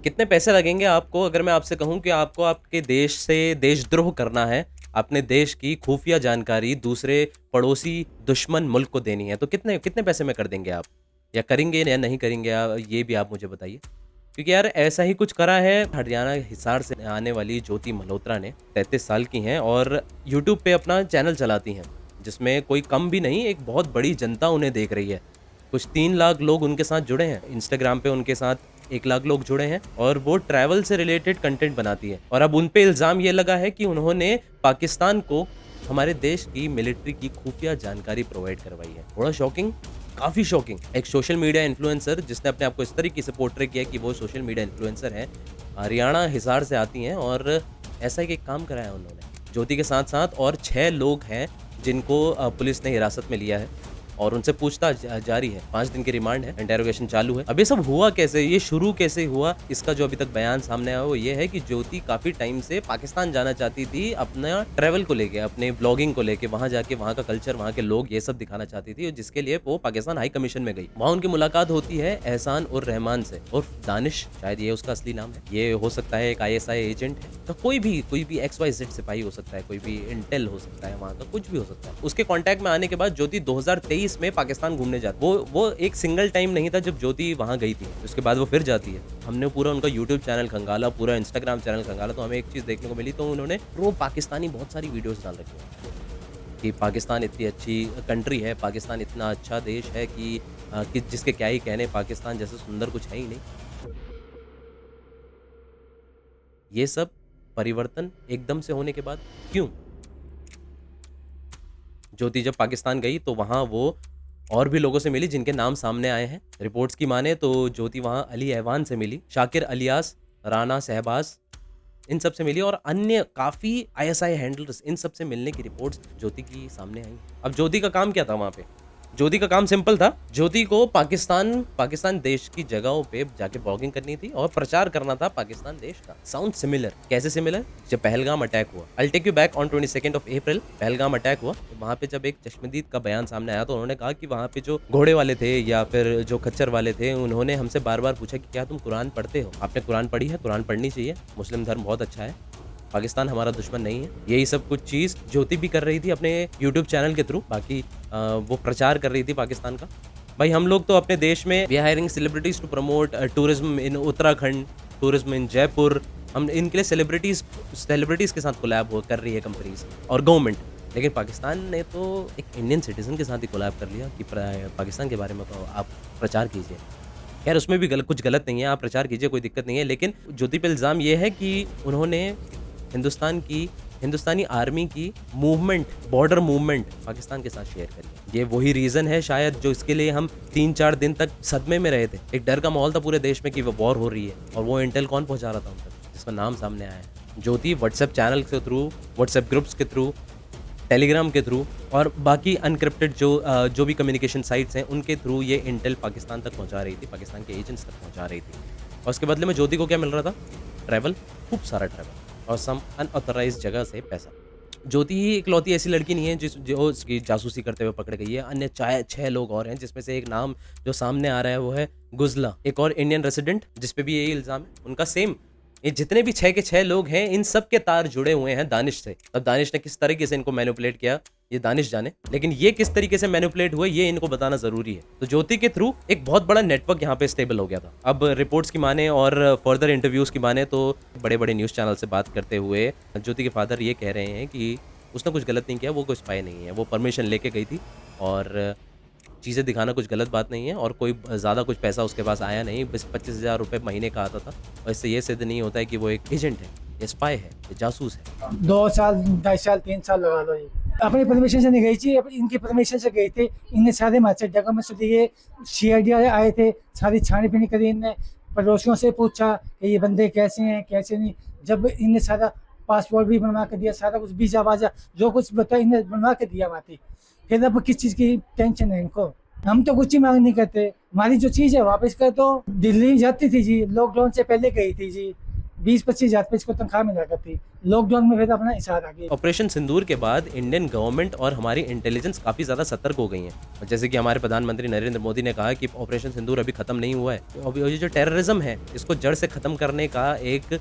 कितने पैसे लगेंगे आपको अगर मैं आपसे कहूँ कि आपको आपके देश से देशद्रोह करना है, अपने देश की खुफिया जानकारी दूसरे पड़ोसी दुश्मन मुल्क को देनी है, तो कितने कितने पैसे में कर देंगे आप? या करेंगे या नहीं करेंगे ये भी आप मुझे बताइए? क्योंकि यार ऐसा ही कुछ करा है हरियाणा हिसार से आने वाली ज्योति मल्होत्रा ने। 33 साल की हैं और यूट्यूब पे अपना चैनल चलाती हैं, जिसमें कोई कम भी नहीं, एक बहुत बड़ी जनता उन्हें देख रही है। कुछ 3 लाख लोग उनके साथ जुड़े हैं, इंस्टाग्राम पे उनके साथ 1 लाख लोग जुड़े हैं और वो ट्रैवल से रिलेटेड कंटेंट बनाती है। और अब उन पे इल्ज़ाम ये लगा है कि उन्होंने पाकिस्तान को हमारे देश की मिलिट्री की खुफिया जानकारी प्रोवाइड करवाई है। थोड़ा शॉकिंग, काफ़ी शॉकिंग। एक सोशल मीडिया इन्फ्लुएंसर जिसने अपने आप को इस तरीके से पोर्ट्रे किया कि वो सोशल मीडिया इन्फ्लुएंसर हैं, हरियाणा हिसार से आती हैं और ऐसा ही एक काम करा है उन्होंने। ज्योति के साथ-साथ और 6 लोग हैं जिनको पुलिस ने हिरासत में लिया है और उनसे पूछताछ जारी है। 5 दिन की रिमांड है, इंटेरोगेशन चालू है। अब ये सब हुआ कैसे? ये शुरू कैसे हुआ? इसका जो अभी तक बयान सामने आया वो ये है कि ज्योति काफ़ी टाइम से पाकिस्तान जाना चाहती थी, अपना ट्रैवल को लेके, अपने ब्लॉगिंग को लेके, वहाँ जाके वहाँ का कल्चर, वहाँ के लोग ये सब दिखाना चाहती थी, जिसके लिए वो पाकिस्तान हाई कमीशन में गई। वहाँ उनकी मुलाकात होती है एहसान उर रहमान से, उर्फ दानिश, शायद ये उसका असली नाम है। ये हो सकता है एक आईएसआई एजेंट है, तो कोई भी XYZ सिपाही हो सकता है, कोई भी इंटेल हो सकता है, वहाँ का कुछ भी हो सकता है। उसके कॉन्टैक्ट में आने के बाद ज्योति 2023 में पाकिस्तान घूमने जाती। वो एक सिंगल टाइम नहीं था जब ज्योति वहाँ गई थी, उसके बाद वो फिर जाती है। हमने पूरा उनका यूट्यूब चैनल खंगाला, पूरा इंस्टाग्राम चैनल खंगाला, तो हमें एक चीज़ देखने को मिली, तो उन्होंने प्रो पाकिस्तानी बहुत सारी वीडियोस डाल रखी हैं कि पाकिस्तान इतनी अच्छी कंट्री है, पाकिस्तान इतना अच्छा देश है कि जिसके क्या ही कहने, पाकिस्तान जैसे सुंदर कुछ है ही नहीं। ये सब परिवर्तन एकदम से होने के बाद क्यों? ज्योति जब पाकिस्तान गई तो वहाँ वो और भी लोगों से मिली जिनके नाम सामने आए हैं। रिपोर्ट्स की माने तो ज्योति वहाँ अली ऐवान से मिली, शाकिर अलियास, राना शहबाज, इन सब से मिली और अन्य काफ़ी आईएसआई हैंडलर्स, इन सब से मिलने की रिपोर्ट्स ज्योति की सामने आई। अब ज्योति का काम क्या था वहाँ पे? ज्योति का काम सिंपल था। ज्योति को पाकिस्तान देश की जगहों पे जाके ब्लॉगिंग करनी थी और प्रचार करना था पाकिस्तान देश का। साउंड सिमिलर, कैसे सिमिलर? जब पहलगाम अटैक हुआ, I take you back on 22 April, Pahalgam attack हुआ, तो वहाँ पे जब एक चश्मदीद का बयान सामने आया तो उन्होंने कहा कि वहाँ पे जो घोड़े वाले थे या फिर जो खच्चर वाले थे, उन्होंने हमसे बार बार पूछा कि क्या तुम कुरान पढ़ते हो? आपने कुरान पढ़ी है? कुरान पढ़नी चाहिए, मुस्लिम धर्म बहुत अच्छा है, पाकिस्तान हमारा दुश्मन नहीं है। यही सब कुछ चीज़ ज्योति भी कर रही थी अपने यूट्यूब चैनल के थ्रू, बाकी वो प्रचार कर रही थी पाकिस्तान का। भाई हम लोग तो अपने देश में we are hiring celebrities to promote tourism in Uttarakhand, tourism in Jaipur. हम इनके लिए सेलिब्रिटीज़ के साथ कोलैब कर रही है कंपनीज और गवर्नमेंट। लेकिन पाकिस्तान ने तो एक इंडियन सिटीजन के साथ ही कोलैब कर लिया कि पाकिस्तान के बारे में तो आप प्रचार कीजिए। खैर उसमें भी कुछ गलत नहीं है, आप प्रचार कीजिए, कोई दिक्कत नहीं है। लेकिन ज्योति पे इल्ज़ाम ये है कि उन्होंने हिंदुस्तानी आर्मी की मूवमेंट, बॉर्डर मूवमेंट पाकिस्तान के साथ शेयर करी। ये वही रीज़न है शायद जो इसके लिए हम 3-4 दिन तक सदमे में रहे थे। एक डर का माहौल था पूरे देश में कि वो वॉर हो रही है, और वो इंटेल कौन पहुंचा रहा था उन तक, जिसका नाम सामने आया है। ज्योति व्हाट्सएप चैनल के थ्रू, व्हाट्सएप ग्रुप्स के थ्रू, टेलीग्राम के थ्रू और बाकी अनक्रिप्टेड जो भी कम्युनिकेशन साइट्स हैं उनके थ्रू ये इंटेल पाकिस्तान तक पहुंचा रही थी, पाकिस्तान के एजेंट्स तक पहुंचा रही थी। और उसके बदले में ज्योति को क्या मिल रहा था? ट्रैवल, खूब सारा ट्रैवल और सम अनऑथराइज्ड जगह से पैसा। ज्योति ही इकलौती ऐसी लड़की नहीं है जो उसकी जासूसी करते हुए पकड़ गई है। अन्य 6 लोग और हैं, जिसमें से एक नाम जो सामने आ रहा है वो है गुजला, एक और इंडियन रेसिडेंट जिस पे भी यही इल्ज़ाम है। उनका सेम, ये जितने भी 6 के 6 लोग हैं इन सब के तार जुड़े हुए हैं दानिश से। अब दानिश ने किस तरीके से इनको मैनिपुलेट किया ये दानिश जाने, लेकिन ये किस तरीके से मैनिपुलेट हुए ये इनको बताना जरूरी है। तो ज्योति के थ्रू एक बहुत बड़ा नेटवर्क यहाँ पे स्टेबल हो गया था। अब रिपोर्ट्स की माने और फर्दर इंटरव्यूज की माने तो बड़े बड़े न्यूज़ चैनल से बात करते हुए ज्योति के फादर ये कह रहे हैं कि उसने कुछ गलत नहीं किया, वो कोई स्पाई नहीं है, वो परमिशन लेके गई थी और चीज़ें दिखाना कुछ गलत बात नहीं है और कोई ज़्यादा कुछ पैसा उसके पास आया नहीं, बस 25,000 रुपये महीने का आता था। और इससे ये सिद्ध नहीं होता है कि वो एक एजेंट है, ये स्पाई है, ये जासूस है। 2 साल, 2.5 साल, 3 साल लगा लो। ये अपनी परमिशन से नहीं गई थी, इनकी परमिशन से गए थे। इनने सारे मार्च जगह में से दिए, CID आए थे, सारी छानी-बीनी करी। इनने पड़ोसियों से पूछा कि ये बंदे कैसे हैं, कैसे नहीं। जब इनने सारा पासपोर्ट भी बनवा के दिया, सारा कुछ वीज़ा-वाज़ा जो कुछ बताया इन्हें बनवा के दिया वहाँ थी। फिर अब किस चीज़ की टेंशन है इनको? हम तो कुछ ही मांग नहीं करते, हमारी जो चीज़ है वापस कर दो। दिल्ली जाती थी जी, लॉकडाउन से पहले गई थी जी, 20-25 हज़ार पे इसको तनख्वाह मिला करती। लॉकडाउन में फिर अपना इशारा आ गया। ऑपरेशन सिंदूर के बाद इंडियन गवर्नमेंट और हमारी इंटेलिजेंस काफ़ी ज़्यादा सतर्क हो गई हैं। और जैसे कि हमारे प्रधानमंत्री नरेंद्र मोदी ने कहा कि ऑपरेशन सिंदूर अभी ख़त्म नहीं हुआ है। तो अभी ये जो टेररिज्म है, इसको जड़ से ख़त्म करने का एक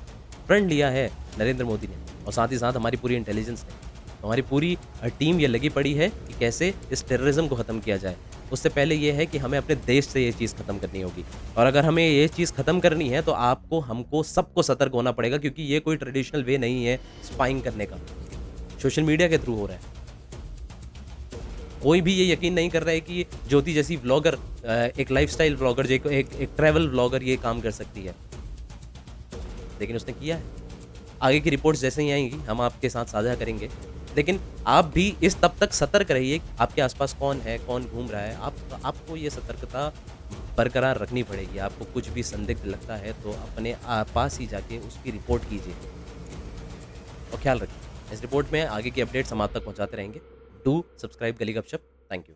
प्रण लिया है नरेंद्र मोदी ने, और साथ ही साथ हमारी पूरी इंटेलिजेंस ने। तो हमारी पूरी टीम ये लगी पड़ी है कि कैसे इस टेररिज्म को ख़त्म किया जाए। उससे पहले ये है कि हमें अपने देश से ये चीज़ ख़त्म करनी होगी, और अगर हमें ये चीज़ ख़त्म करनी है तो आपको, हमको, सबको सतर्क होना पड़ेगा, क्योंकि ये कोई ट्रेडिशनल वे नहीं है स्पाइंग करने का। सोशल मीडिया के थ्रू हो रहा है। कोई भी ये यकीन नहीं कर रहा है कि ज्योति जैसी व्लॉगर, एक लाइफ़स्टाइल व्लॉगर, जो एक ट्रैवल व्लॉगर ये काम कर सकती है। लेकिन उसने किया है। आगे की रिपोर्ट्स जैसे ही आएँगी हम आपके साथ साझा करेंगे। लेकिन आप भी इस तब तक सतर्क रहिए, आपके आस-पास कौन है, कौन घूम रहा है। आपको ये सतर्कता बरकरार रखनी पड़ेगी। आपको कुछ भी संदिग्ध लगता है तो अपने पास ही जाके उसकी रिपोर्ट कीजिए, और ख़्याल रखिए। इस रिपोर्ट में आगे की अपडेट्स हम आप तक पहुँचाते रहेंगे। डू सब्सक्राइब गली गपशप। Thank you.